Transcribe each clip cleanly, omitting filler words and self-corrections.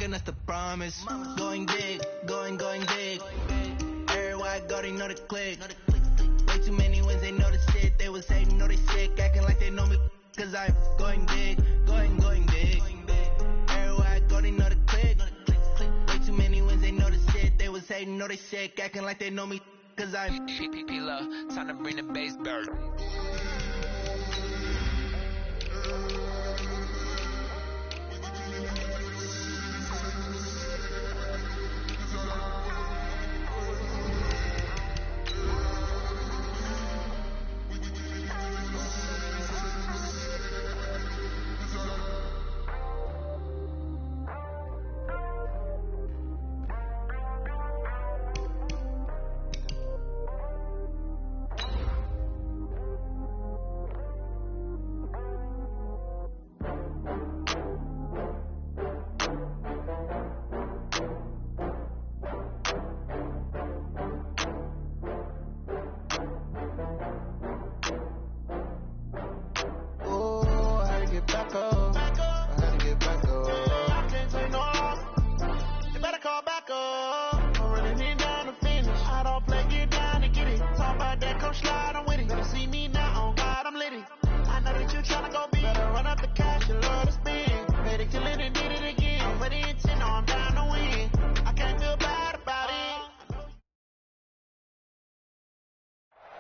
and that's the promise. Going big, going big. Everywhere I go, they know the click. Way too many wins, they know the shit. They was hating, know they sick, acting like they know me. Cause I'm going big, going big. Everywhere I go, they know the click. Way too many wins, they know the shit. They was hating, know they sick, acting like they know me. Cause I'm P-P-P-Love, time to bring the bass bird.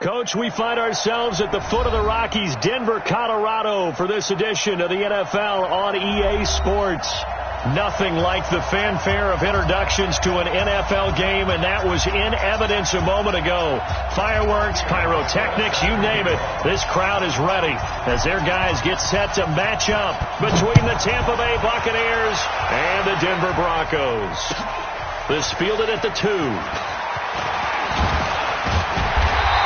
Coach, we find ourselves at the foot of the Rockies, Denver, Colorado, for this edition of the NFL on EA Sports. Nothing like the fanfare of introductions to an NFL game, and that was in evidence a moment ago. Fireworks, pyrotechnics, you name it. This crowd is ready as their guys get set to match up between the Tampa Bay Buccaneers and the Denver Broncos. This fielded at the 2.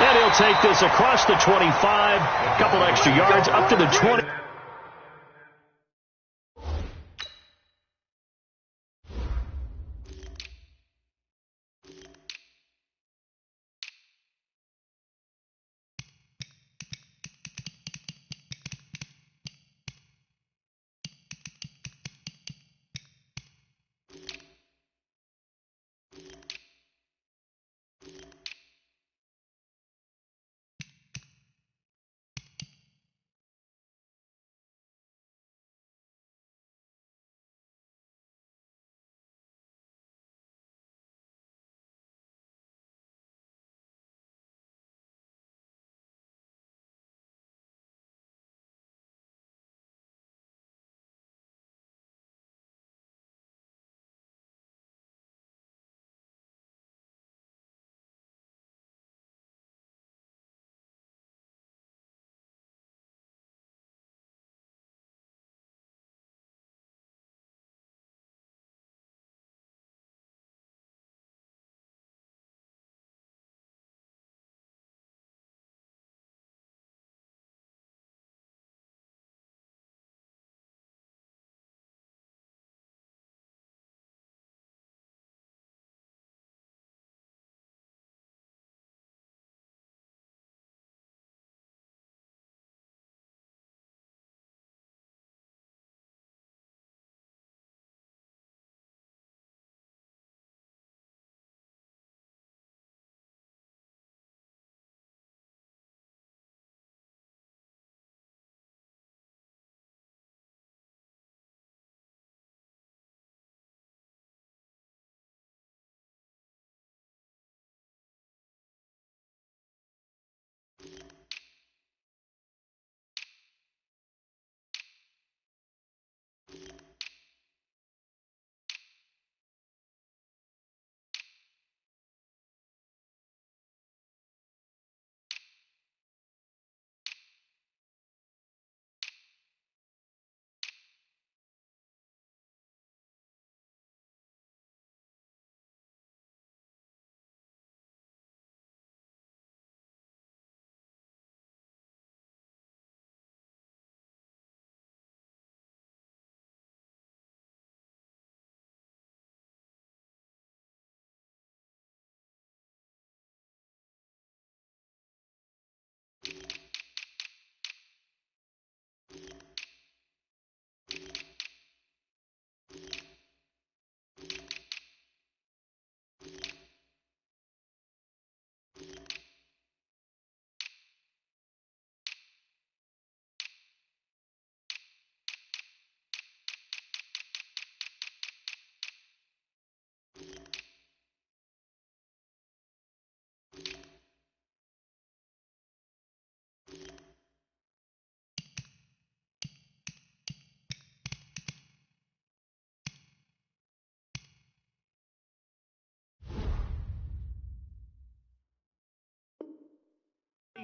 And he'll take this across the 25, a couple extra yards up to the 20.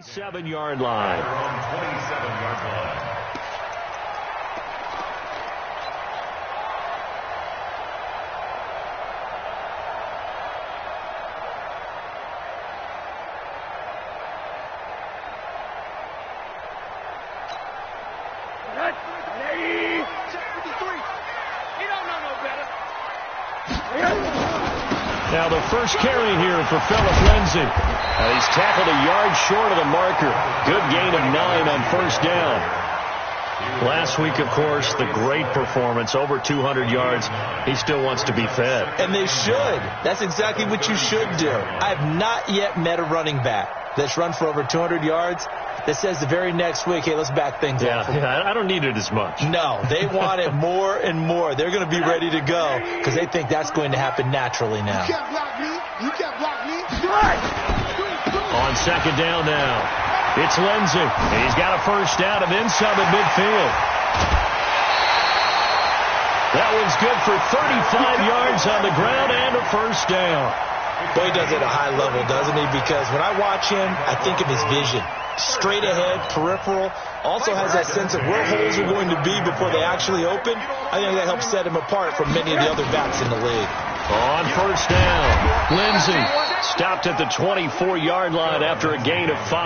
27-yard line. Now the first carry here for Phillip Lindsay. He's tackled a yard short of the marker. Good gain of 9 on first down. Last week, of course, the great performance, over 200 yards. He still wants to be fed. And they should. That's exactly what you should do. I have not yet met a running back that's run for over 200 yards that says the very next week, hey, let's back things up. Yeah, I don't need it as much. No, they want it more and more. They're going to be ready to go because they think that's going to happen naturally now. You can't block me. You can't block me. On second down now, it's Lindsay. He's got a first down and then some at midfield. That one's good for 35 yards on the ground and a first down. Boy, he does it at a high level, doesn't he? Because when I watch him, I think of his vision. Straight ahead, peripheral, also has that sense of where holes are going to be before they actually open. I think that helps set him apart from many of the other backs in the league. On first down, Lindsay stopped at the 24-yard line after a gain of 5. All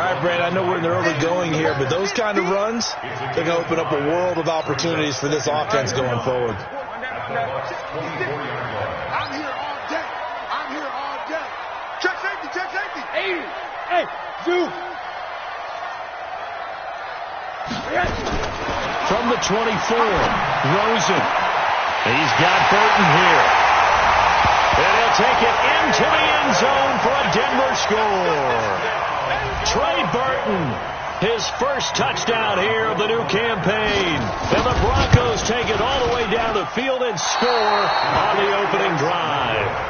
right, Brad, I know we're in the early going here, but those kind of runs, they're going to open up a world of opportunities for this offense going forward. I'm here all day. I'm here all day. Check safety, check safety. Hey, Zoo. From the 24, Rosen. He's got Burton here. And he'll take it into the end zone for a Denver score. Trey Burton, his first touchdown here of the new campaign. And the Broncos take it all the way down the field and score on the opening drive.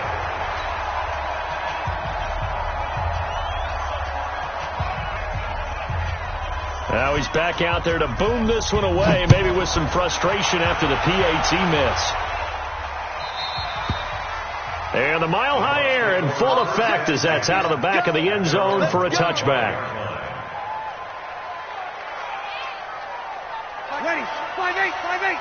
Now he's back out there to boom this one away, maybe with some frustration after the PAT miss. And the mile-high air in full effect as that's out of the back of the end zone for a touchback. Ready, 5-8, 5-8.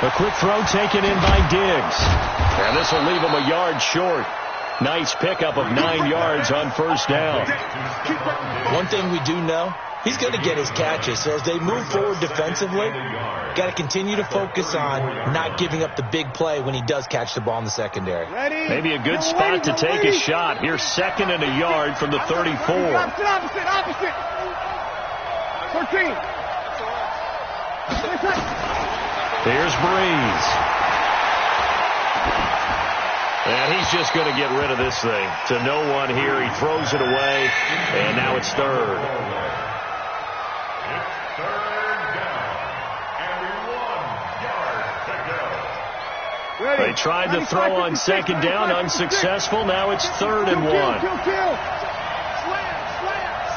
A quick throw taken in by Diggs. And this will leave him a yard short. Nice pickup of 9 yards on first down. One thing we do know, he's going to get his catches. So as they move forward defensively, got to continue to focus on not giving up the big play when he does catch the ball in the secondary. Maybe a good spot to take a shot. Here's second and a yard from the 34. Opposite. 13. Here's Breeze. And he's just going to get rid of this thing. To no one here. He throws it away. And now it's third. It's third down. And 1 yard to go. They tried to throw on second down. Unsuccessful. Now it's 3rd and 1.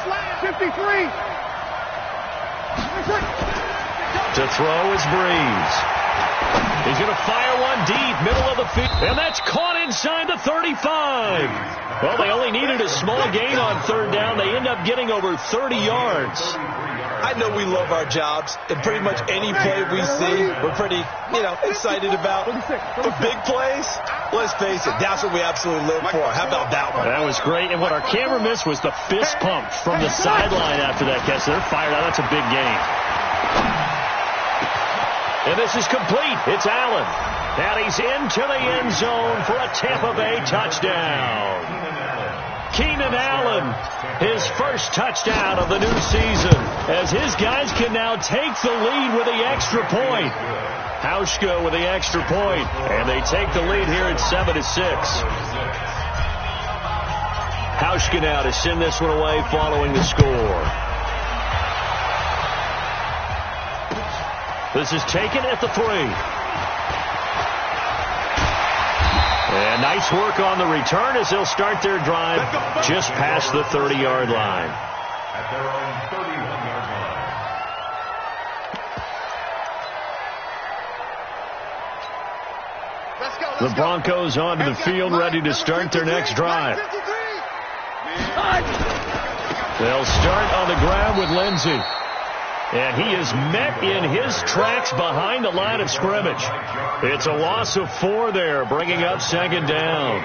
Slam. 53. To throw is Breeze. He's going to fire one deep, middle of the field. And that's caught inside the 35. Well, they only needed a small gain on 3rd down. They end up getting over 30 yards. I know we love our jobs, and pretty much any play we see, we're pretty, excited about. But big plays, let's face it, that's what we absolutely live for. How about that one? That was great. And what our camera missed was the fist pump from the sideline after that catch. They're fired out. That's a big gain. And this is complete. It's Allen. And he's into the end zone for a Tampa Bay touchdown. Keenan Allen, his first touchdown of the new season, as his guys can now take the lead with the extra point. Hauschka with the extra point, and they take the lead here at 7-6. Hauschka now to send this one away following the score. This is taken at the 3. And nice work on the return as they'll start their drive just past the 30-yard line. At their own 31-yard The Broncos onto the field, ready to start their next drive. They'll start on the ground with Lindsey. And he is met in his tracks behind the line of scrimmage. It's a loss of 4 there, bringing up second down.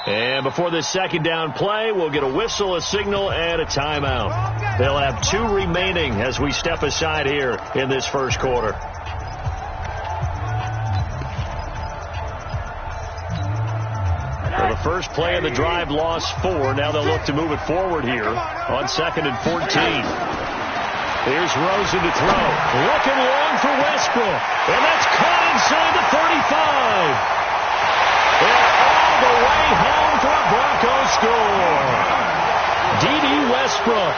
And before this second down play, we'll get a whistle, a signal, and a timeout. They'll have 2 remaining as we step aside here in this first quarter. Well, the first play of the drive lost 4. Now they'll look to move it forward here on 2nd and 14. Here's Rosen to throw. Looking long for Westbrook. And that's caught inside the 35. And all the way home for a Broncos score. D.D. Westbrook,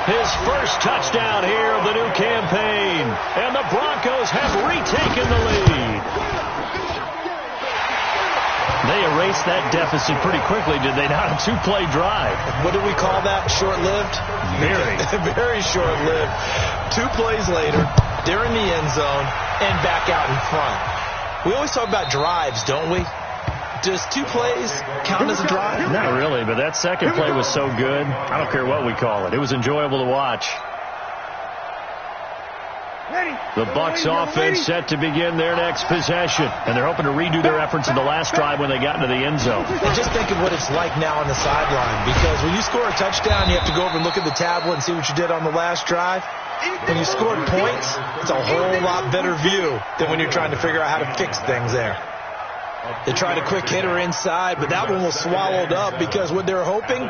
his first touchdown here of the new campaign. And the Broncos have retaken the lead. They erased that deficit pretty quickly, did they not? A 2-play drive. What do we call that? Short-lived? Very. Very short-lived. 2 plays later, they're in the end zone and back out in front. We always talk about drives, don't we? Does 2 plays count as a drive? Not really, but that second play was so good. I don't care what we call it. It was enjoyable to watch. The Bucs offense set to begin their next possession, and they're hoping to redo their efforts in the last drive when they got into the end zone. And just think of what it's like now on the sideline, because when you score a touchdown, you have to go over and look at the tablet and see what you did on the last drive. When you scored points, it's a whole lot better view than when you're trying to figure out how to fix things there. They tried a quick hitter inside, but that one was swallowed up because what they're hoping,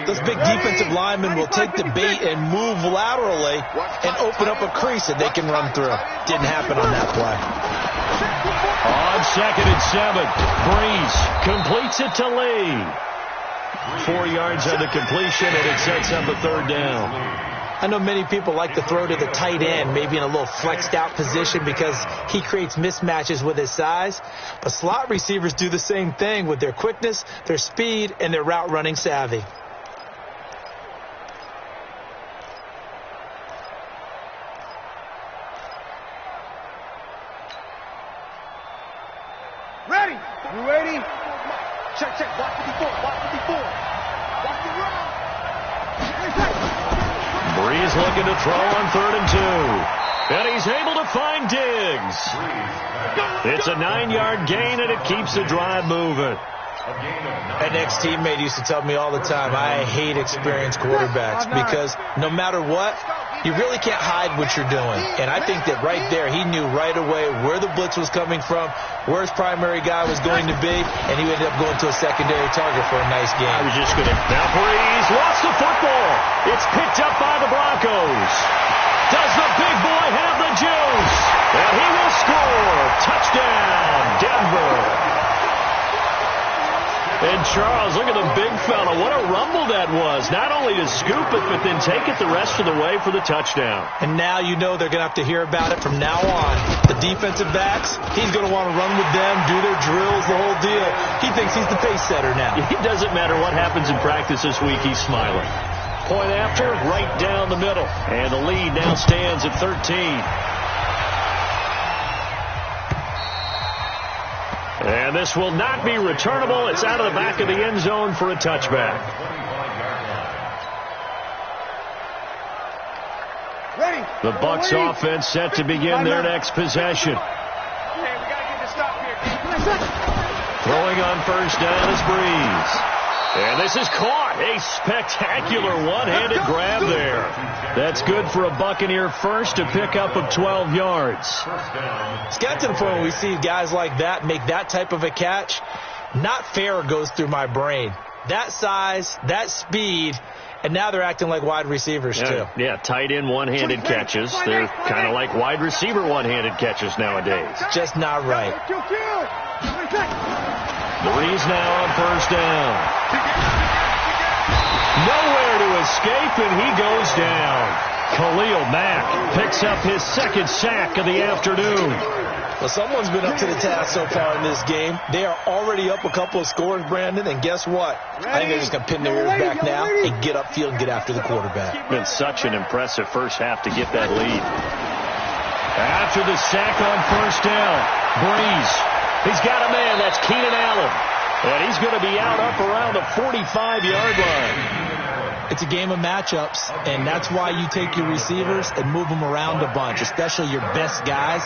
those big defensive linemen will take the bait and move laterally and open up a crease that they can run through. Didn't happen on that play. On 2nd and 7, Breeze completes it to Lee. 4 yards on the completion, and it sets up a 3rd down. I know many people like to throw to the tight end, maybe in a little flexed out position because he creates mismatches with his size. But slot receivers do the same thing with their quickness, their speed, and their route running savvy. Ready? You ready? Check, check. Block 54. Block 54. Block the run. Breeze looking to throw on 3rd and 2. And he's able to find Diggs. It's a 9-yard gain, and it keeps the drive moving. An ex-teammate used to tell me all the time, I hate experienced quarterbacks because no matter what, you really can't hide what you're doing. And I think that right there, he knew right away where the blitz was coming from, where his primary guy was going to be, and he ended up going to a secondary target for a nice game. I was just going to... Now Breeze lost the football. It's picked up by the Broncos. Does the big boy have the juice? And he will score. Touchdown, Denver. And Charles, look at the big fella. What a rumble that was. Not only to scoop it, but then take it the rest of the way for the touchdown. And now you know they're going to have to hear about it from now on. The defensive backs, he's going to want to run with them, do their drills, the whole deal. He thinks he's the pace setter now. It doesn't matter what happens in practice this week, he's smiling. Point after, right down the middle. And the lead now stands at 13. And this will not be returnable. It's out of the back of the end zone for a touchback. The Bucs offense set to begin their next possession. Throwing on 1st down is Breeze. And this is caught. A spectacular one-handed grab there. That's good for a Buccaneer first, a pickup of 12 yards. It's got to the point where we see guys like that make that type of a catch. Not fair goes through my brain. That size, that speed, and now they're acting like wide receivers too. Yeah, tight end one-handed catches. They're kind of like wide receiver one-handed catches nowadays. Just not right. Breeze now on 1st down. Nowhere to escape, and he goes down. Khalil Mack picks up his 2nd sack of the afternoon. Well, someone's been up to the task so far in this game. They are already up a couple of scores, Brandon, and guess what? I think they're just going to pin their ears back now and get upfield and get after the quarterback. Been such an impressive first half to get that lead. After the sack on 1st down, Breeze He's got a man. That's Keenan Allen. And he's going to be out up around the 45-yard line. It's a game of matchups, and that's why you take your receivers and move them around a bunch, especially your best guys.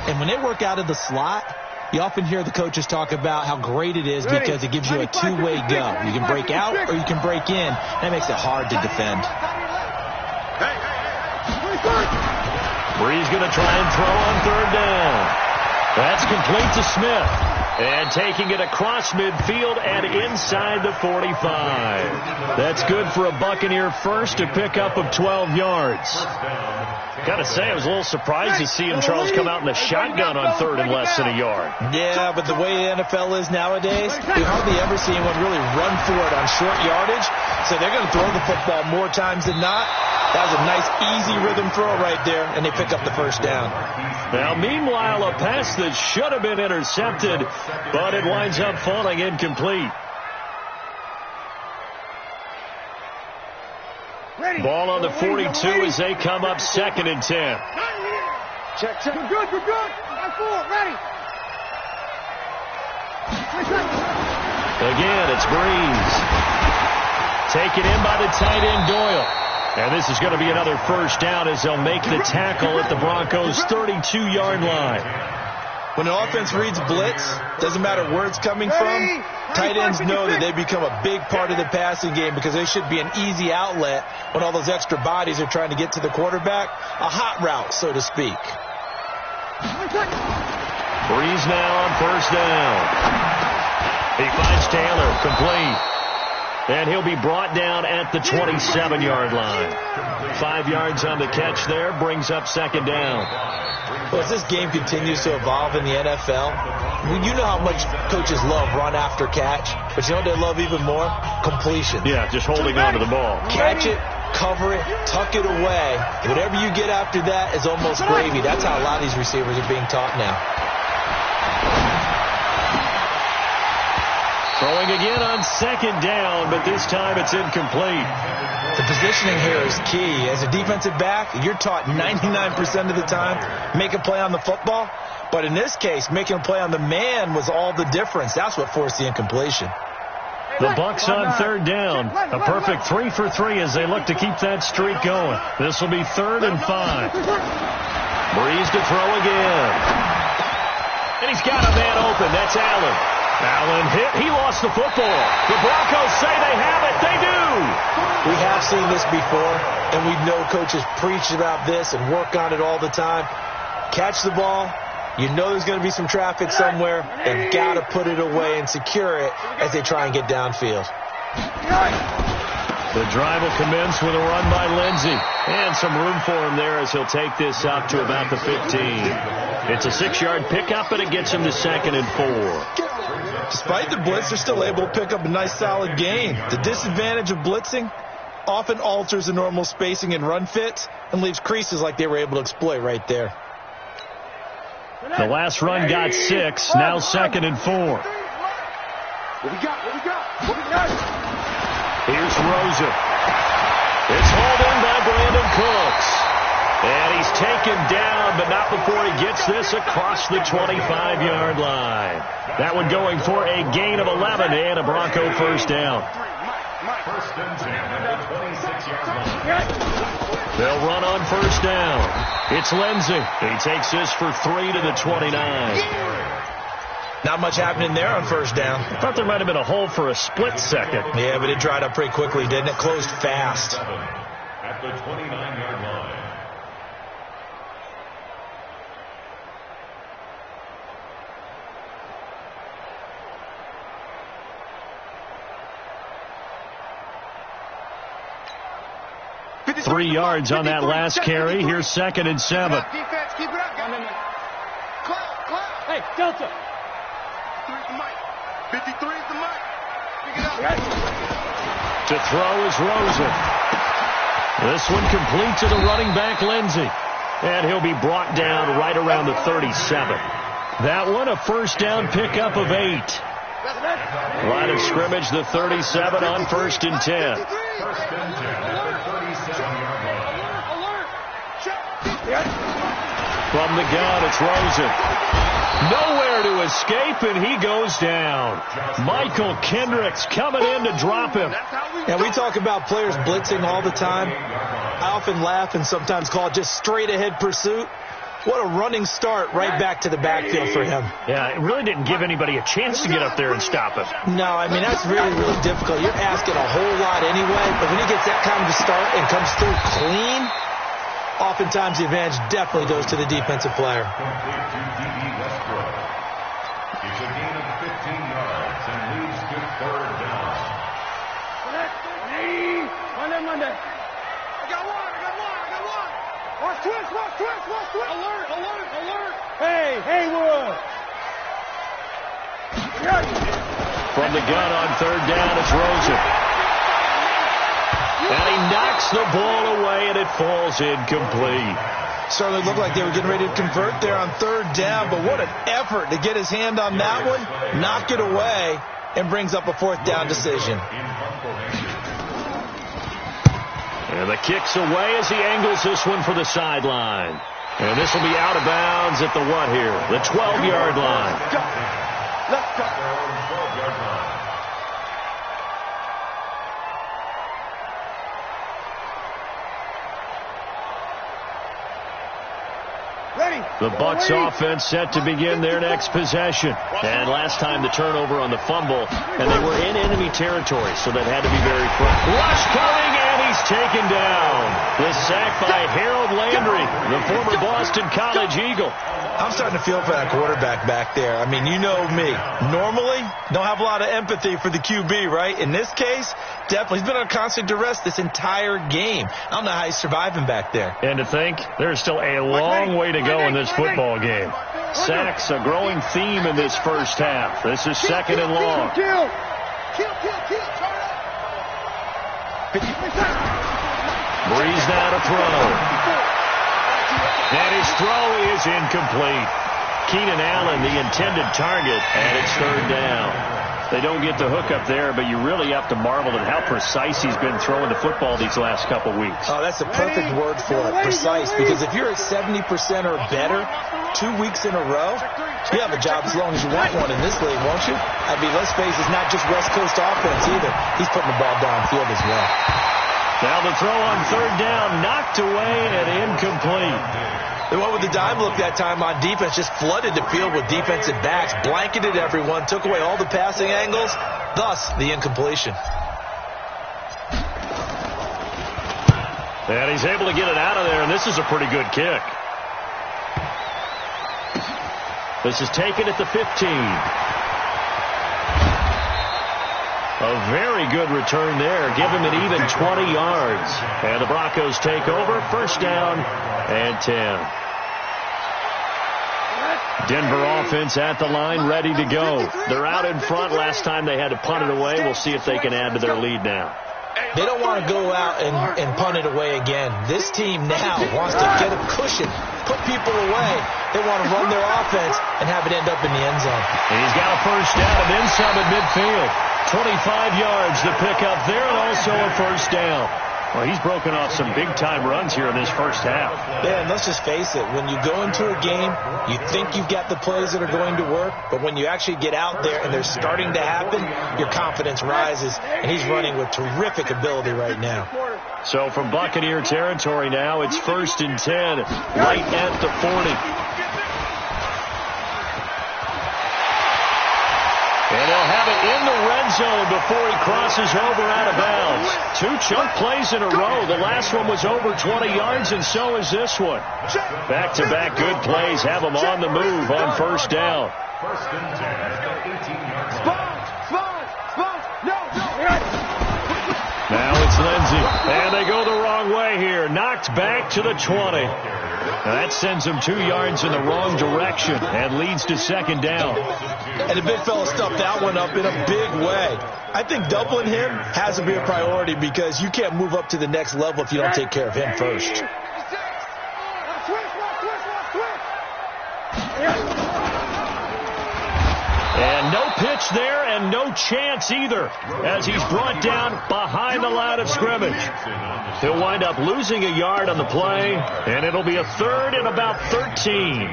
And when they work out of the slot, you often hear the coaches talk about how great it is because it gives you a two-way go. You can break out or you can break in. That makes it hard to defend. Bree's going to try and throw on third down. That's complete to Smith. And taking it across midfield and inside the 45. That's good for a Buccaneer first, a pickup of 12 yards. Got to say, I was a little surprised to see him, Charles, come out in the shotgun on third and less than a yard. Yeah, but the way the NFL is nowadays, we hardly ever see anyone really run for it on short yardage. So they're going to throw the football more times than not. That was a nice, easy rhythm throw right there, and they pick up the first down. Now, meanwhile, a pass that should have been intercepted, but it winds up falling incomplete. Ball on the 42 as they come up 2nd and 10. Check. We're good. Line 4, ready. Again, it's Breeze. Taken in by the tight end, Doyle. And this is going to be another first down as they'll make the tackle at the Broncos' 32-yard line. When the offense reads blitz, doesn't matter where it's coming from, tight ends know that they become a big part of the passing game because they should be an easy outlet when all those extra bodies are trying to get to the quarterback. A hot route, so to speak. Breeze now on first down. He finds Taylor, complete. And he'll be brought down at the 27-yard line. 5 yards on the catch there, brings up 2nd down. Well, as this game continues to evolve in the NFL, you know how much coaches love run after catch, but you know what they love even more? Completion. Yeah, just holding on to the ball. Catch it, cover it, tuck it away. Whatever you get after that is almost gravy. That's how a lot of these receivers are being taught now. Throwing again on 2nd down, but this time it's incomplete. The positioning here is key. As a defensive back, you're taught 99% of the time, make a play on the football. But in this case, making a play on the man was all the difference. That's what forced the incompletion. The Bucs on 3rd down. A perfect 3 for 3 as they look to keep that streak going. This will be 3rd and 5. Breeze to throw again. And he's got a man open. That's Allen. Allen hit. He lost the football. The Broncos say they have it. They do. We have seen this before, and we know coaches preach about this and work on it all the time. Catch the ball. You know there's going to be some traffic somewhere. They've got to put it away and secure it as they try and get downfield. The drive will commence with a run by Lindsey. And some room for him there as he'll take this up to about the 15. It's a 6-yard pickup, and it gets him to 2nd and 4. Despite the blitz, they're still able to pick up a nice solid gain. The disadvantage of blitzing often alters the normal spacing and run fits and leaves creases like they were able to exploit right there. The last run got 6, now 2nd and 4. What we got? Here's Rosen. It's hauled in by Brandon Cooks. And he's taken down, but not before he gets this across the 25-yard line. That one going for a gain of 11 and a Bronco first down. First and 10 at the 26-yard line. They'll run on first down. It's Lindsey. He takes this for 3 to the 29. Not much happening there on first down. I thought there might have been a hole for a split second. Yeah, but it dried up pretty quickly, didn't it? Closed fast. At the 29-yard line. Three yards on that last carry. Here's 2nd and 7. Defense, keep it up. Hey, Delta. 53 is the mic. Pick it up. To throw is Rosen. This one complete to the running back, Lindsey. And he'll be brought down right around the 37. That one a first down pickup of 8. Line of scrimmage, the 37 on 1st and 10. First and 10 at the 37-yard line. Alert. Check. From the gun, it's Rosen. Nowhere to escape, and he goes down. Michael Kendricks coming in to drop him. And we talk about players blitzing all the time. I often laugh and sometimes call it just straight-ahead pursuit. What a running start right back to the backfield for him. Yeah, it really didn't give anybody a chance to get up there and stop him. No, I mean, that's really, really difficult. You're asking a whole lot anyway, but when he gets that kind of a start and comes through clean, oftentimes the advantage definitely goes to the defensive player. It's a gain of 15 yards and leads to third down. Monday. I got one. Watch twist. Alert. Hey, Haywood. From the gun on third down, it's Rosen. And he knocks the ball away, and it falls incomplete. Certainly looked like they were getting ready to convert there on third down, but what an effort to get his hand on that one, knock it away, and brings up a fourth down decision. And the kick's away as he angles this one for the sideline. And this will be out of bounds at the what here? The 12-yard line. Let's go. The Bucs offense set to begin their next possession. And last time the turnover on the fumble, and they were in enemy territory, so that had to be very front. Rush coming, and he's taken down. The sack by Harold Landry, the former Boston College Eagle. I'm starting to feel for that quarterback back there. I mean, you know me. Normally, don't have a lot of empathy for the QB, right? In this case, definitely. He's been on constant duress this entire game. I don't know how he's surviving back there. And to think, there's still a long way to go in this football game. Sacks, a growing theme in this first half. This is second and long. Kill. Breeze now to throw. And his throw is incomplete. Keenan Allen, the intended target, and it's third down. They don't get the hook up there, but you really have to marvel at how precise he's been throwing the football these last couple weeks. Oh, that's the perfect word for it, precise, because if you're at 70% or better 2 weeks in a row, you have a job as long as you want one in this league, won't you? I mean, let's face it, it's not just West Coast offense either. He's putting the ball downfield as well. Now the throw on third down, knocked away and incomplete. They went with the dime look that time on defense, just flooded the field with defensive backs, blanketed everyone, took away all the passing angles, thus the incompletion. And he's able to get it out of there, and this is a pretty good kick. This is taken at the 15. A very good return there. Give him an even 20 yards. And the Broncos take over. First down and 10. Denver offense at the line, ready to go. They're out in front. Last time they had to punt it away. We'll see if they can add to their lead now. They don't want to go out and punt it away again. This team now wants to get a cushion, put people away. They want to run their offense and have it end up in the end zone. And he's got a first down and then some at midfield. 25 yards to pick up there, and also a first down. Well, he's broken off some big-time runs here in this first half. Yeah, and let's just face it. When you go into a game, you think you've got the plays that are going to work, but when you actually get out there and they're starting to happen, your confidence rises, and he's running with terrific ability right now. So from Buccaneer territory now, it's first and 10, right at the 40. And he'll have it in the red zone before he crosses over out of bounds. Two chunk plays in a row. The last one was over 20 yards, and so is this one. Back-to-back good plays have him on the move on first down. First and 10 at the 18-yard line. Now it's Lindsey. And they go the wrong way here. Knocked back to the 20. Now that sends him 2 yards in the wrong direction and leads to second down. And the big fella stuffed that one up in a big way. I think doubling him has to be a priority because you can't move up to the next level if you don't take care of him first. And no pitch there and no chance either as he's brought down behind the line of scrimmage. He'll wind up losing a yard on the play, and it'll be a third and about 13.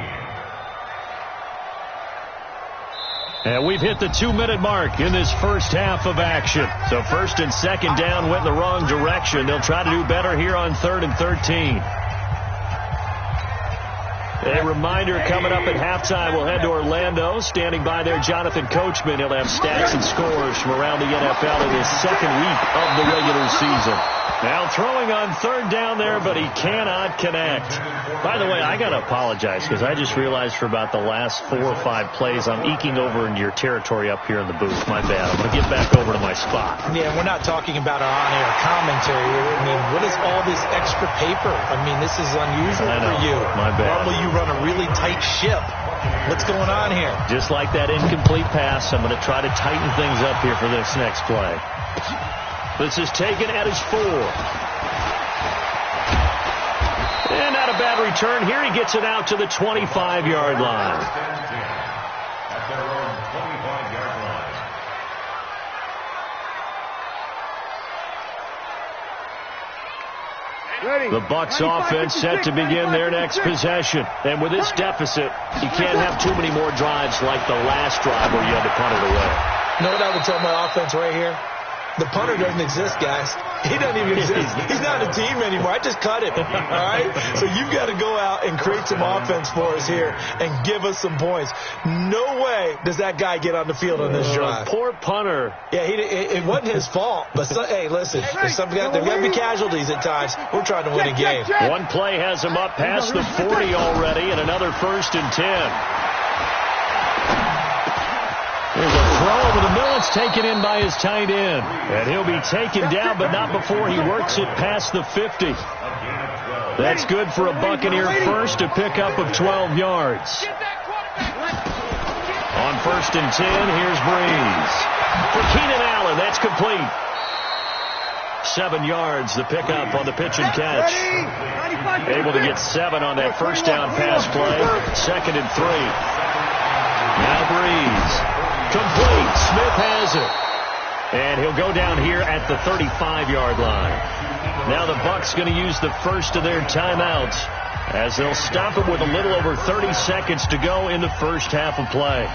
And we've hit the 2-minute mark in this first half of action. So first and second down went in the wrong direction. They'll try to do better here on 3rd and 13. A reminder coming up at halftime, we'll head to Orlando. Standing by there, Jonathan Coachman. He'll have stats and scores from around the NFL in his second week of the regular season. Now throwing on 3rd down there, but he cannot connect. By the way, I got to apologize because I just realized for about the last 4 or 5 plays, I'm eking over into your territory up here in the booth. My bad. I'm going to get back over to my spot. Yeah, we're not talking about our on-air commentary. I mean, what is all this extra paper? I mean, this is unusual for you. My bad. Normally you run a really tight ship. What's going on here? Just like that incomplete pass, I'm going to try to tighten things up here for this next play. This is taken at his 4. And not a bad return here. He gets it out to the 25-yard line. At their own 25-yard line. The Bucs offense set to begin their next possession. And with this deficit, you can't have too many more drives like the last drive where you had to punt it away. You know what I would tell my offense right here? The punter doesn't exist, guys. He doesn't even exist. He's not a team anymore. I just cut him. All right? So you've got to go out and create some offense for us here and give us some points. No way does that guy get on the field on this drive. Poor punter. Yeah, it wasn't his fault. But, hey, listen, there's got to be casualties at times. We're trying to win a game. One play has him up past the 40 already, and another 1st and 10. There's a throw over the middle. It's taken in by his tight end. And he'll be taken down, but not before he works it past the 50. That's good for a Buccaneer first, a pickup of 12 yards. On 1st and 10, here's Breeze. For Keenan Allen, that's complete. 7 yards, the pickup on the pitch and catch. Able to get 7 on that first down pass play. 2nd and 3. Now Breeze. Complete. Smith has it. And he'll go down here at the 35-yard line. Now the Bucs going to use the first of their timeouts as they'll stop it with a little over 30 seconds to go in the first half of play.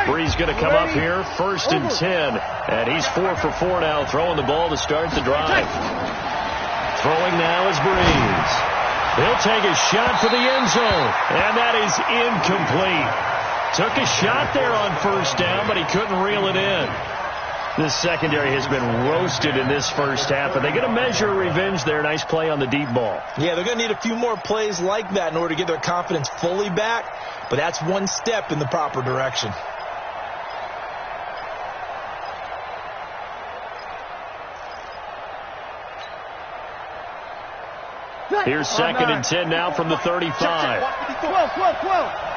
Breeze going to come up here, 1st and 10. And he's 4 for 4 now, throwing the ball to start the drive. Throwing now is Breeze. He'll take a shot for the end zone. And that is incomplete. Took a shot there on 1st down, but he couldn't reel it in. This secondary has been roasted in this first half, and they get a measure of revenge there. Nice play on the deep ball. Yeah, they're going to need a few more plays like that in order to get their confidence fully back, but that's one step in the proper direction. Here's 2nd and 10 now from the 35. 12.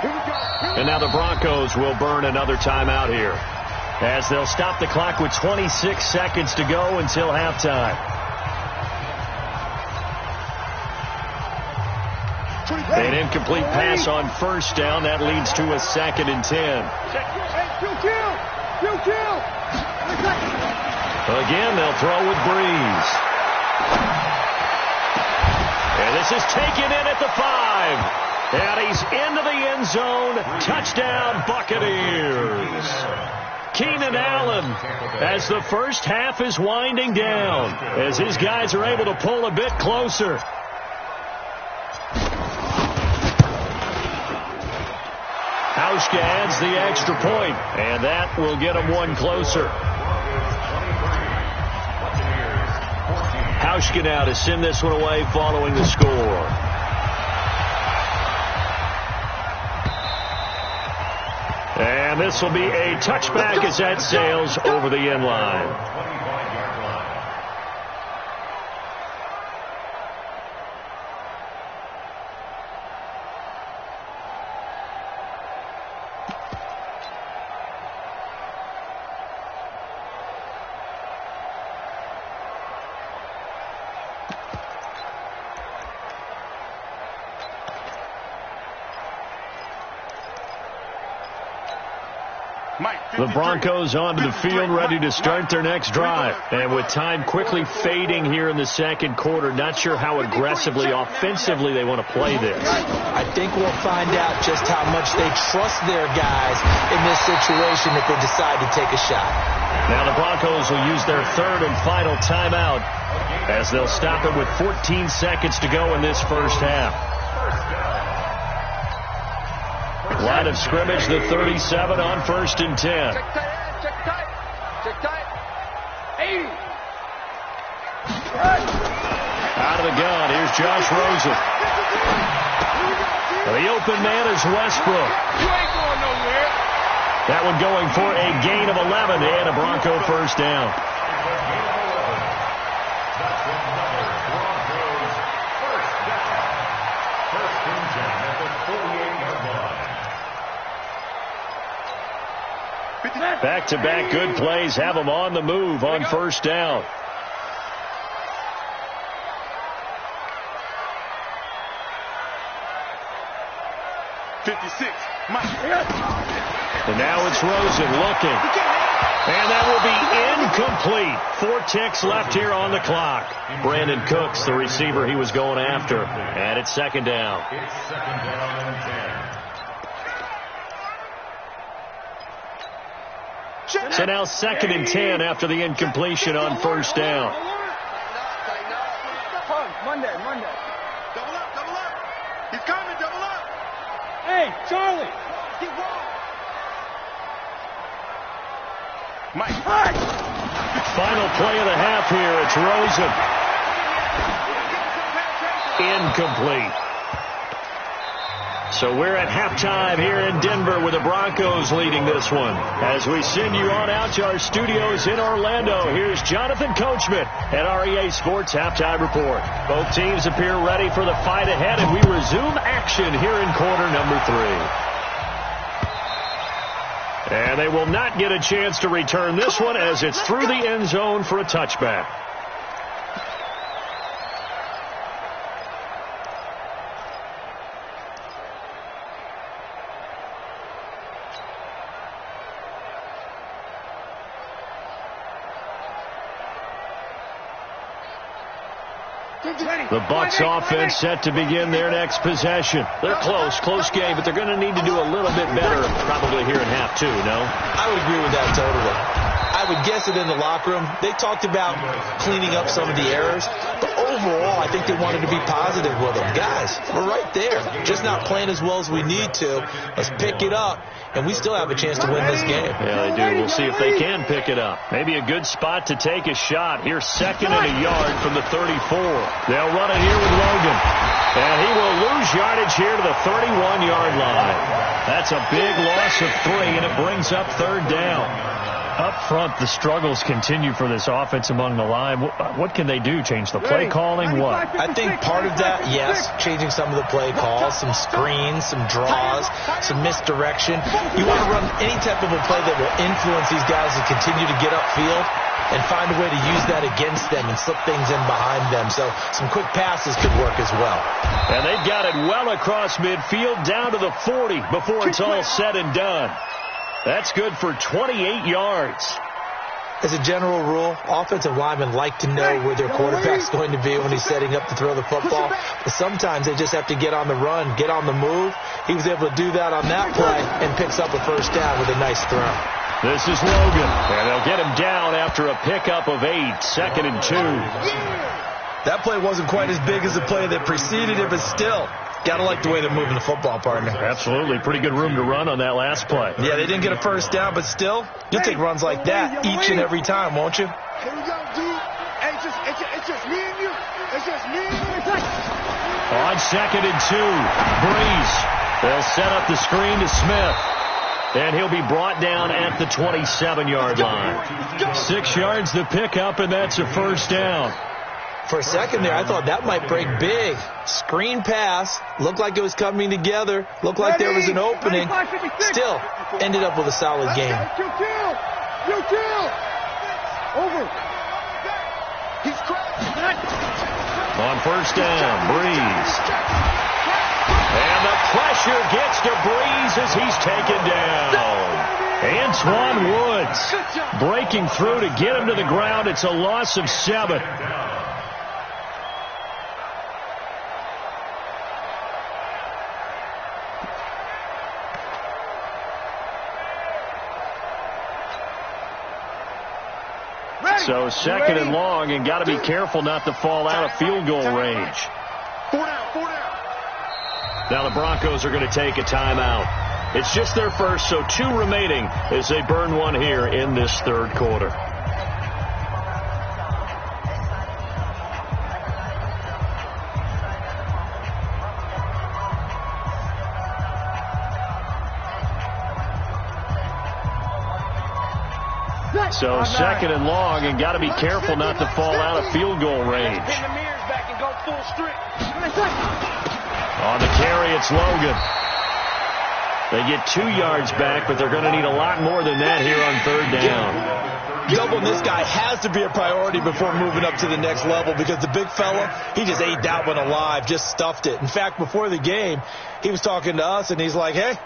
And now the Broncos will burn another timeout here as they'll stop the clock with 26 seconds to go until halftime. An incomplete pass on 1st down. That leads to a 2nd and 10. Again, they'll throw with Breeze. And this is taken in at the 5. And he's into the end zone. Touchdown, Buccaneers. Keenan Allen, as the first half is winding down, as his guys are able to pull a bit closer. Hauschka adds the extra point, and that will get him one closer. Hauschka now to send this one away following the score. And this will be a touchback as that sails over the end line. The Broncos onto the field, ready to start their next drive. And with time quickly fading here in the second quarter, not sure how aggressively, offensively they want to play this. I think we'll find out just how much they trust their guys in this situation if they decide to take a shot. Now the Broncos will use their third and final timeout as they'll stop it with 14 seconds to go in this first half. Line of scrimmage, the 37 on 1st and 10. Check tight. Check tight. 80. Out of the gun, here's Josh Rosen. The open man is Westbrook. You ain't going nowhere. That one going for a gain of 11 and a Bronco first down. Back-to-back good plays have them on the move on first down. And now it's Rosen looking. And that will be incomplete. 4 ticks left here on the clock. Brandon Cooks, the receiver he was going after. And it's second down. It's second down and 10. So now second and 10 after the incompletion on first down. Monday. Double up. He's coming, double up. Hey, Charlie. Get wrong. Final play of the half here. It's Rosen. Incomplete. So we're at halftime here in Denver with the Broncos leading this one. As we send you on out to our studios in Orlando, here's Jonathan Coachman at our EA Sports Halftime Report. Both teams appear ready for the fight ahead, and we resume action here in quarter number 3. And they will not get a chance to return this one as it's through the end zone for a touchback. The Bucs offense set to begin their next possession. They're close game, but they're going to need to do a little bit better probably here in half 2, no? I would agree with that totally. I would guess it in the locker room. They talked about cleaning up some of the errors, but overall, I think they wanted to be positive with them. Guys, we're right there. Just not playing as well as we need to. Let's pick it up, and we still have a chance to win this game. Yeah, they do. We'll see if they can pick it up. Maybe a good spot to take a shot. Here's second and a yard from the 34. They'll run it here with Logan. And he will lose yardage here to the 31-yard line. That's a big loss of 3, and it brings up third down. Up front, the struggles continue for this offense among the line. What can they do? Change the play calling? What? I think part of that, yes, changing some of the play calls, some screens, some draws, some misdirection. You want to run any type of a play that will influence these guys to continue to get upfield and find a way to use that against them and slip things in behind them. So some quick passes could work as well. And they've got it well across midfield down to the 40 before it's all said and done. That's good for 28 yards. As a general rule, offensive linemen like to know where their quarterback's going to be when he's setting up to throw the football. But sometimes they just have to get on the run, get on the move. He was able to do that on that play and picks up a first down with a nice throw. This is Logan, and they'll get him down after a pickup of 8, second and 2. That play wasn't quite as big as the play that preceded it, but still, got to like the way they're moving the football, partner. Absolutely. Pretty good room to run on that last play. Yeah, they didn't get a first down, but still, you'll take runs like that each and every time, won't you? Here we go, dude. Hey, it's just me and you. It's just me and you. On second and 2, Breeze. They'll set up the screen to Smith. And he'll be brought down at the 27-yard line. 6 yards to pick up, and that's a first down. For a second there, I thought that might break big. Screen pass. Looked like it was coming together. Looked like there was an opening. Still, ended up with a solid game. You kill. Over. He's cracked. On first down, Breeze. And the pressure gets to Breeze as he's taken down. Antoine Woods breaking through to get him to the ground. It's a loss of 7. So 2nd and long, and got to be careful not to fall out of field goal range. 4 down. Now the Broncos are going to take a timeout. It's just their first, so 2 remaining as they burn one here in this 3rd quarter. So 2nd and long, and got to be careful not to fall out of field goal range. Pin the mirrors back and go full strip. On the carry, it's Logan. They get 2 yards back, but they're going to need a lot more than that here on 3rd down. Doubling this guy has to be a priority before moving up to the next level, because the big fella, he just ate that one alive, just stuffed it. In fact, before the game, he was talking to us, and he's like, hey,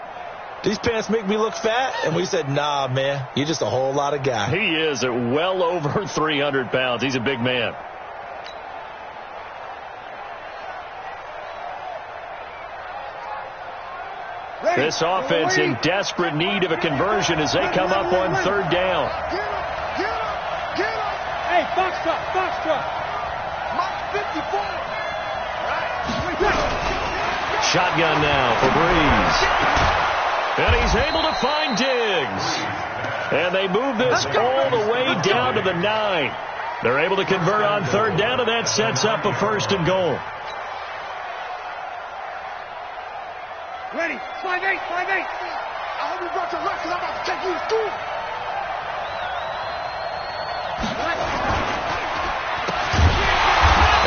these pants make me look fat? And we said, nah, man, you're just a whole lot of guy. He is at well over 300 pounds. He's a big man. This offense in desperate need of a conversion as they come up on 3rd down. Get him. Hey, Foxtrot. Mike 54. Shotgun now for Breeze. And he's able to find Diggs. And they move this all the way down to the 9. They're able to convert on 3rd down, and that sets up a 1st and goal. Ready. 5-8. I hope you brought your luck, because I'm about to take you to school.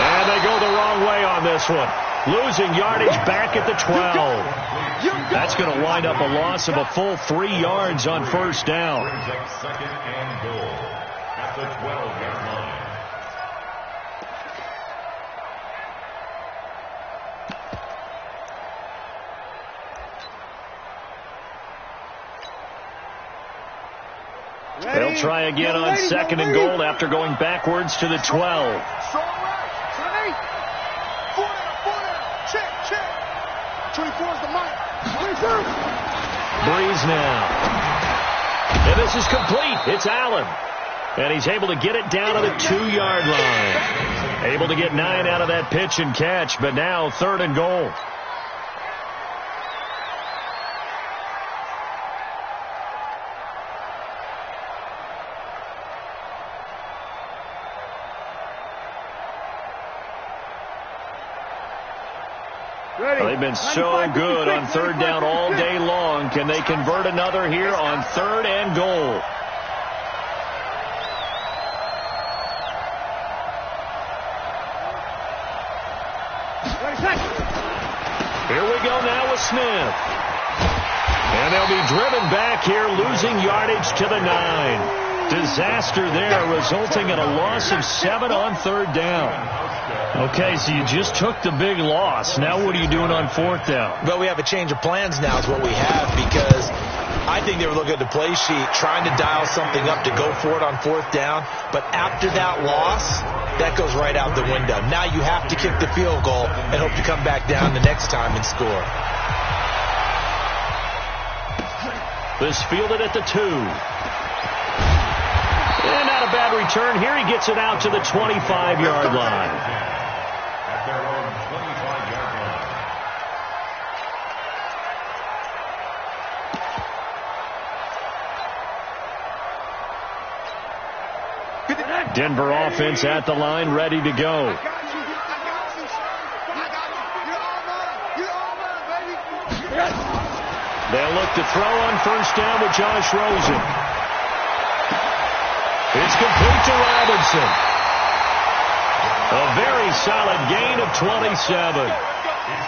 And they go the wrong way on this one. Losing yardage back at the 12. That's going to wind up a loss of a full 3 yards on 1st down. 2nd and goal at the 12-yard line. They'll try again on 2nd and goal after going backwards to the 12. Check. 24 is the mark. Breeze now. And this is complete. It's Allen. And he's able to get it down to the 2-yard line. Able to get 9 out of that pitch and catch, but now 3rd and goal. They've been so good on 3rd down all day long. Can they convert another here on 3rd and goal? Here we go now with Smith. And they'll be driven back here, losing yardage to the 9. Disaster there, resulting in a loss of 7 on 3rd down. Okay, so you just took the big loss. Now what are you doing on 4th down? Well, we have a change of plans now is what we have, because I think they were looking at the play sheet, trying to dial something up to go for it on 4th down. But after that loss, that goes right out the window. Now you have to kick the field goal and hope to come back down the next time and score. This fielded at the 2. And not a bad return. Here he gets it out to the 25-yard line. At their own 25-yard line. Denver offense at the line, ready to go. They'll look to throw on 1st down with Josh Rosen. It's complete to Robinson. A very solid gain of 27.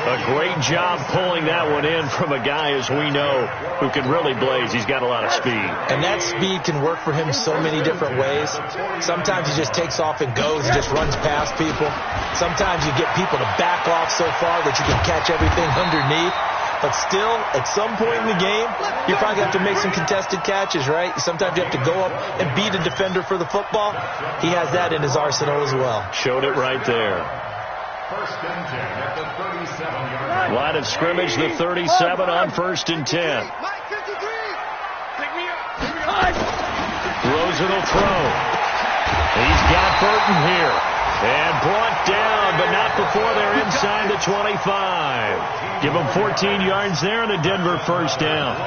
A great job pulling that one in from a guy, as we know, who can really blaze. He's got a lot of speed. And that speed can work for him so many different ways. Sometimes he just takes off and goes and just runs past people. Sometimes you get people to back off so far that you can catch everything underneath. But still, at some point in the game, you probably have to make some contested catches, right? Sometimes you have to go up and beat a defender for the football. He has that in his arsenal as well. Showed it right there. First and 10 at the 37-yard line. Line of scrimmage, the 37 on 1st and 10. Rosen will throw. He's got Burton here. And brought down, but not before they're inside the 25. Give them 14 yards there and a Denver first down.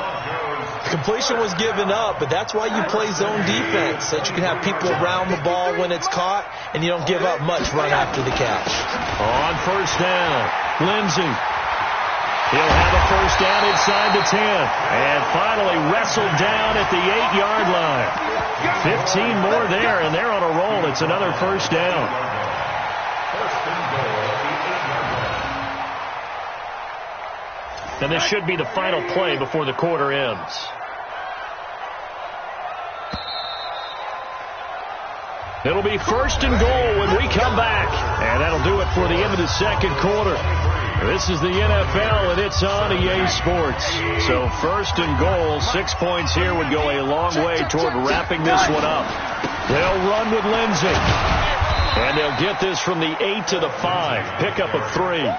Completion was given up, but that's why you play zone defense, so that you can have people around the ball when it's caught, and you don't give up much run after the catch. On first down, Lindsey. He'll have a first down inside the 10. And finally wrestled down at the 8-yard line. 15 more there, and they're on a roll. It's another first down. First and goal at the 8-yard line. And this should be the final play before the quarter ends. It'll be first and goal when we come back. And that'll do it for the end of the second quarter. This is the NFL, and it's on EA Sports. So first and goal, 6 points here would go a long way toward wrapping this one up. They'll run with Lindsey. And they'll get this from the 8 to the 5. Pickup of 3.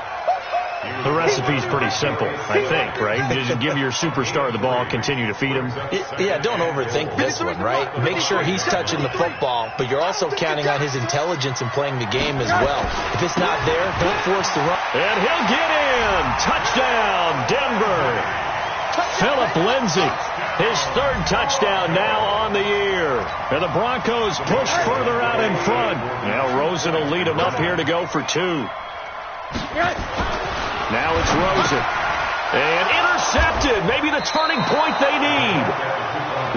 The recipe's pretty simple, I think, right? Just give your superstar the ball, continue to feed him. Yeah, don't overthink this one, right? Make sure he's touching the football, but you're also counting on his intelligence in playing the game as well. If it's not there, don't force the run. And he'll get in. Touchdown, Denver. Philip Lindsey, his 3rd touchdown now on the year. And the Broncos push further out in front. Now Rosen will lead them up here to go for 2. Now it's Rosen. And intercepted. Maybe the turning point they need.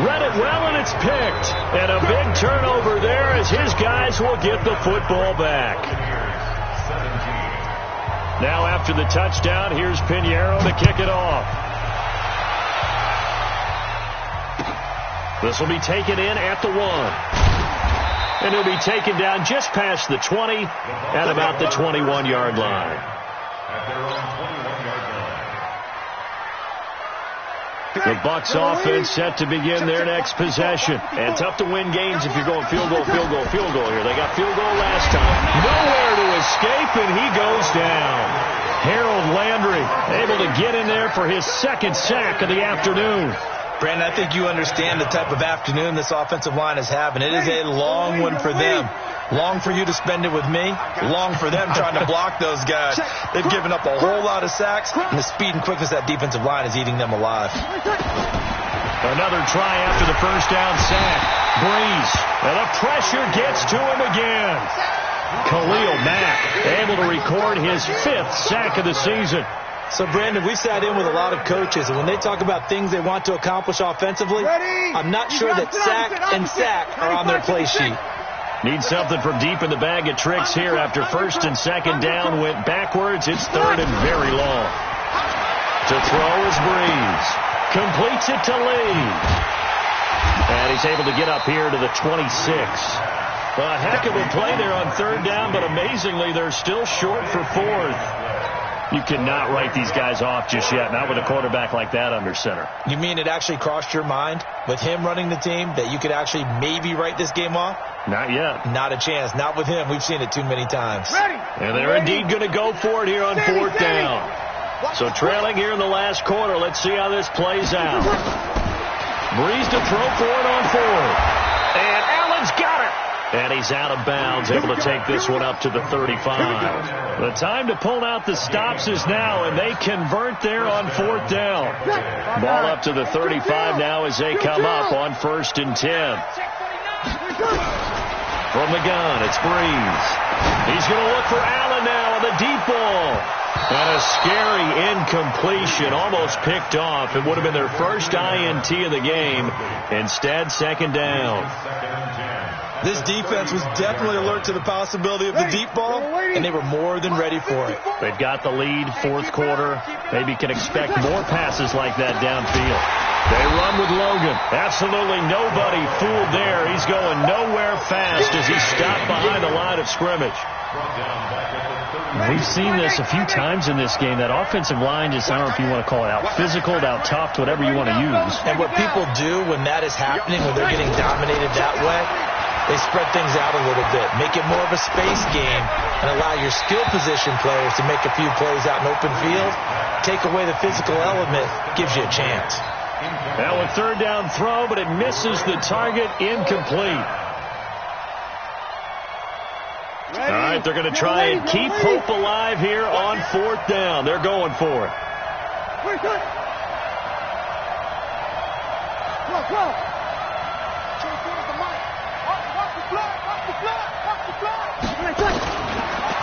Read it well, and it's picked. And a big turnover there as his guys will get the football back. Now after the touchdown, here's Pinheiro to kick it off. This will be taken in at the 1. And he'll be taken down just past the 20 at about the 21-yard line. At their own 21-yard line. The Bucs offense set to begin their next possession. And tough to win games if you're going field goal here. They got field goal last time. Nowhere to escape, and he goes down. Harold Landry able to get in there for his 2nd sack of the afternoon. Brandon, I think you understand the type of afternoon this offensive line is having. It is a long one for them. Long for you to spend it with me. Long for them trying to block those guys. They've given up a whole lot of sacks, and the speed and quickness of that defensive line is eating them alive. Another try after the first down sack. Breeze. And the pressure gets to him again. Khalil Mack able to record his 5th sack of the season. So, Brandon, we've sat in with a lot of coaches, and when they talk about things they want to accomplish offensively, I'm not sure that sack are on their play sheet. Need something from deep in the bag of tricks here after 1st and 2nd down went backwards. It's 3rd and very long. To throw is Breeze. Completes it to Lee. And he's able to get up here to the 26. A heck of a play there on 3rd down, but amazingly, they're still short for 4th. You cannot write these guys off just yet, not with a quarterback like that under center. You mean it actually crossed your mind with him running the team that you could actually maybe write this game off? Not yet. Not a chance. Not with him. We've seen it too many times. And they're indeed going to go for it here on 4th down. So trailing here in the last quarter. Let's see how this plays out. Breeze to throw for it on 4th. And Allen's got it. And he's out of bounds, able to take this one up to the 35. The time to pull out the stops is now, and they convert there on 4th down. Ball up to the 35 now as they come up on 1st and 10. From the gun, it's Breeze. He's going to look for Allen now on the deep ball. And a scary incompletion, almost picked off. It would have been their first INT of the game. Instead, 2nd down. This defense was definitely alert to the possibility of the deep ball, and they were more than ready for it. They've got the lead, fourth quarter. Maybe can expect more passes like that downfield. They run with Logan. Absolutely nobody fooled there. He's going nowhere fast as he's stopped behind the line of scrimmage. We've seen this a few times in this game. That offensive line just, I don't know if you want to call it out physical, out tough, whatever you want to use. And what people do when that is happening, when they're getting dominated that way, they spread things out a little bit, make it more of a space game, and allow your skill position players to make a few plays out in open field. Take away the physical element, gives you a chance. Now a third down throw, but it misses the target, incomplete. All right, they're going to try and keep hope alive here on fourth down. They're going for it.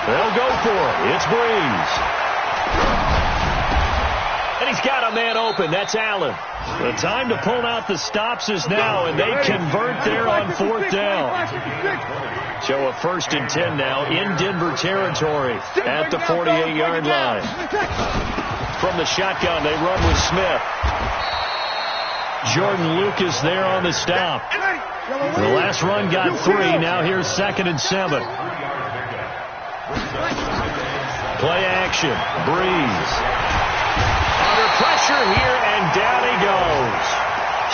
They'll go for it. It's Breeze. And he's got a man open. That's Allen. The time to pull out the stops is now, and they convert there on fourth down. Show a 1st and 10 now in Denver territory at the 48-yard line. From the shotgun, they run with Smith. Jordan Lucas there on the stop. The last run got 3. Now here's 2nd and 7. Play action. Breeze. Under pressure here, and down he goes.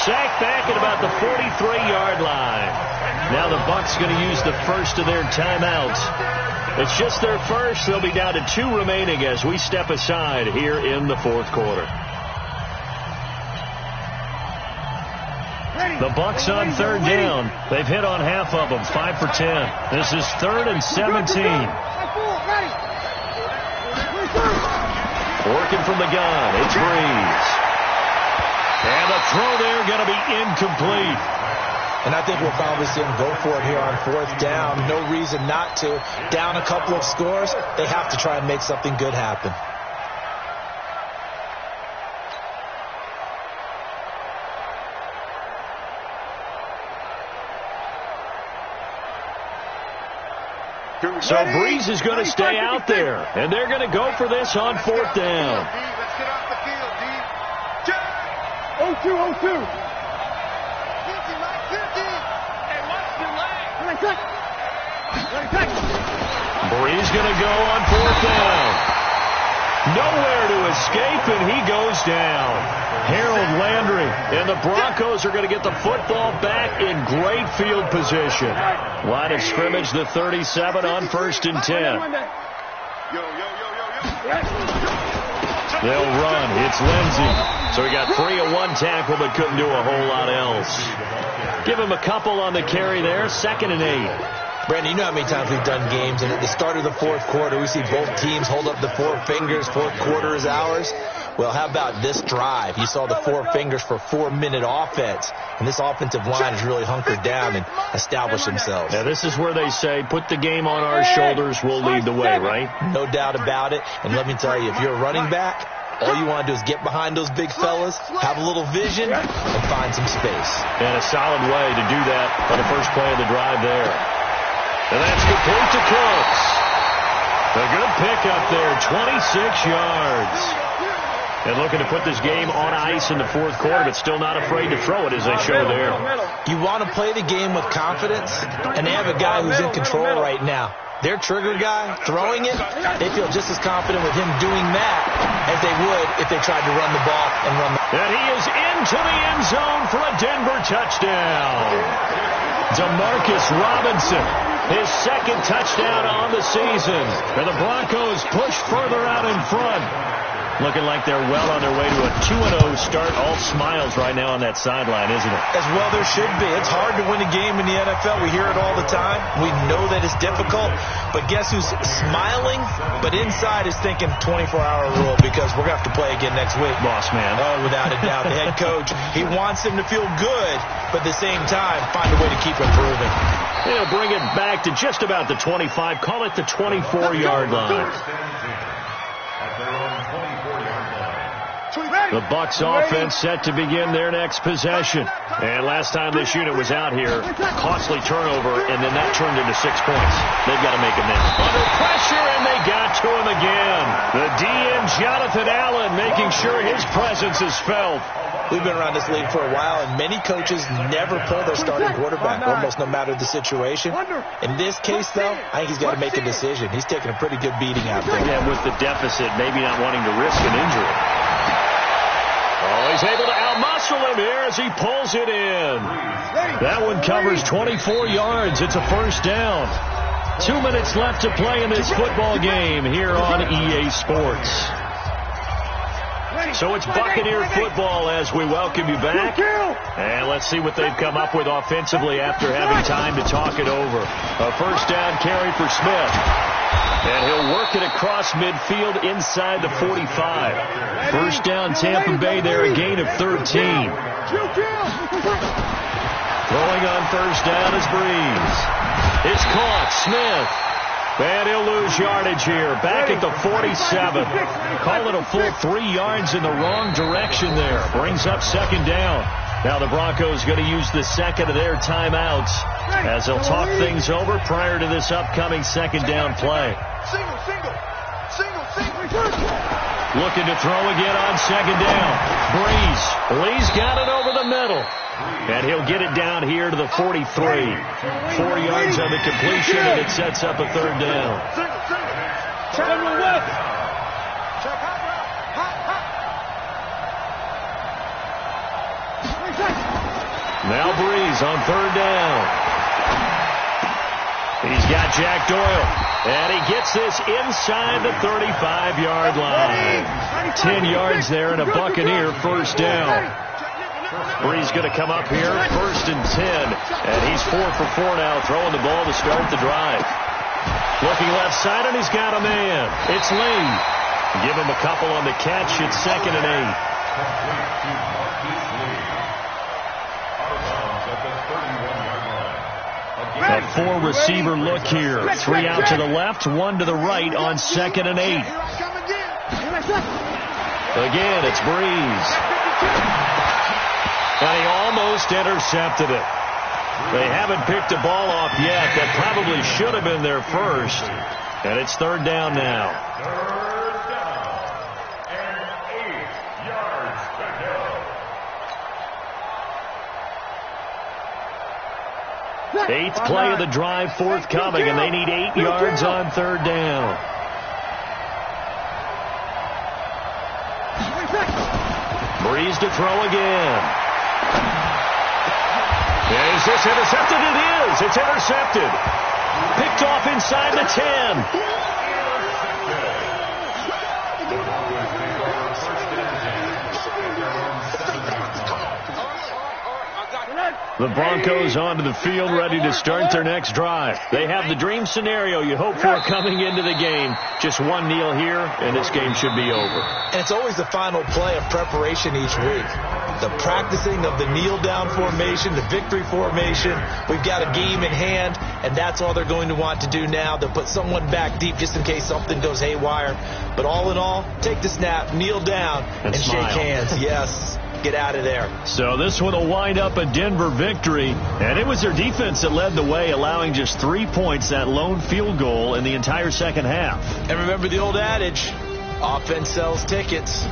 Sacked back at about the 43-yard line. Now the Bucs going to use the first of their timeouts. It's just their first. They'll be down to 2 remaining as we step aside here in the fourth quarter. The Bucs on third down. They've hit on half of them, 5 for 10. This is 3rd and 17. Working from the gun, it's Breeze. And the throw there going to be incomplete. And I think we'll probably see him go for it here on fourth down. No reason not to. Down a couple of scores, they have to try and make something good happen. So Breeze is going to stay out there, and they're going to go for this on fourth down. Let's get off the field, D. 0-2. Breeze going to go on fourth down. Nowhere to escape, and he goes down. Harold Landry, and the Broncos are going to get the football back in great field position. Line of scrimmage, the 37 on 1st and 10. They'll run. It's Lindsey. So he got 3 at 1 tackle, but couldn't do a whole lot else. Give him a couple on the carry there, 2nd and 8. Brandon, you know how many times we've done games, and at the start of the fourth quarter, we see both teams hold up the 4 fingers, fourth quarter is ours. Well, how about this drive? You saw the 4 fingers for 4-minute offense, and this offensive line has really hunkered down and established themselves. Yeah, this is where they say, put the game on our shoulders, we'll lead the way, right? No doubt about it, and let me tell you, if you're a running back, all you want to do is get behind those big fellas, have a little vision, and find some space. And a solid way to do that on the first play of the drive there. And that's complete to Cooks. A good pickup there, 26 yards. And looking to put this game on ice in the fourth quarter, but still not afraid to throw it as they show there. You want to play the game with confidence, and they have a guy who's in control right now. Their trigger guy, throwing it, they feel just as confident with him doing that as they would if they tried to run the ball and run the... And he is into the end zone for a Denver touchdown. DeMarcus Robinson, his 2nd touchdown on the season. And the Broncos push further out in front. Looking like they're well on their way to a 2-0 start. All smiles right now on that sideline, isn't it? As well there should be. It's hard to win a game in the NFL. We hear it all the time. We know that it's difficult. But guess who's smiling, but inside is thinking 24-hour rule, because we're going to have to play again next week. Boss man. Oh, without a doubt. The head coach, he wants them to feel good, but at the same time, find a way to keep improving. They'll bring it back to just about the 25. Call it the 24-yard line. At their own 24-yard line. The Bucs offense set to begin their next possession. And last time this unit was out here, costly turnover, and then that turned into 6 points. They've got to make it now. Under pressure, and they got to him again. The DN, Jonathan Allen, making sure his presence is felt. We've been around this league for a while, and many coaches never pull their starting quarterback, almost no matter the situation. In this case, though, I think he's got to make a decision. He's taking a pretty good beating out there. Yeah, with the deficit, maybe not wanting to risk an injury. Oh, he's able to outmuscle him here as he pulls it in. That one covers 24 yards. It's a first down. 2 minutes left to play in this football game here on EA Sports. So it's Buccaneer football as we welcome you back. And let's see what they've come up with offensively after having time to talk it over. A first down carry for Smith. And he'll work it across midfield inside the 45. First down Tampa Bay there, a gain of 13. Throwing on first down is Breeze. It's caught. Smith. And he'll lose yardage here. Back at the 47. Call it a full 3 yards in the wrong direction there. Brings up second down. Now the Broncos going to use the second of their timeouts as they'll talk things over prior to this upcoming second down play. Looking to throw again on second down. Breeze. Lee's got it over the middle. And he'll get it down here to the 43. 4 yards on the completion, and it sets up a third down. Now Breeze on third down. He's got Jack Doyle. And he gets this inside the 35-yard line. 10 yards there and a Buccaneer first down. Breeze going to come up here, 1st and 10. And he's 4 for 4 now, throwing the ball to start the drive. Looking left side, and he's got a man. It's Lee. Give him a couple on the catch. It's 2nd and 8. A 4-receiver look here. 3 out to the left, 1 to the right on 2nd and 8. Again, it's Breeze. And he almost intercepted it. They haven't picked a ball off yet. That probably should have been their first. And it's third down now. Third down and 8 yards to go. 8th play of the drive forthcoming, and they need 8 yards on third down. Breeze to throw again. Is this intercepted? It is. It's intercepted. Picked off inside the 10. The Broncos onto the field, ready to start their next drive. They have the dream scenario you hope for coming into the game. Just one kneel here, and this game should be over. And it's always the final play of preparation each week. The practicing of the kneel-down formation, the victory formation. We've got a game in hand, and that's all they're going to want to do now. They'll put someone back deep just in case something goes haywire. But all in all, take the snap, kneel down, and shake hands. Yes. Get out of there. So this one will wind up a Denver victory, and it was their defense that led the way, allowing just 3 points, that lone field goal in the entire second half. And remember the old adage, offense sells tickets.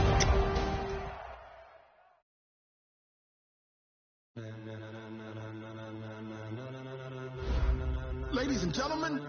Ladies and gentlemen,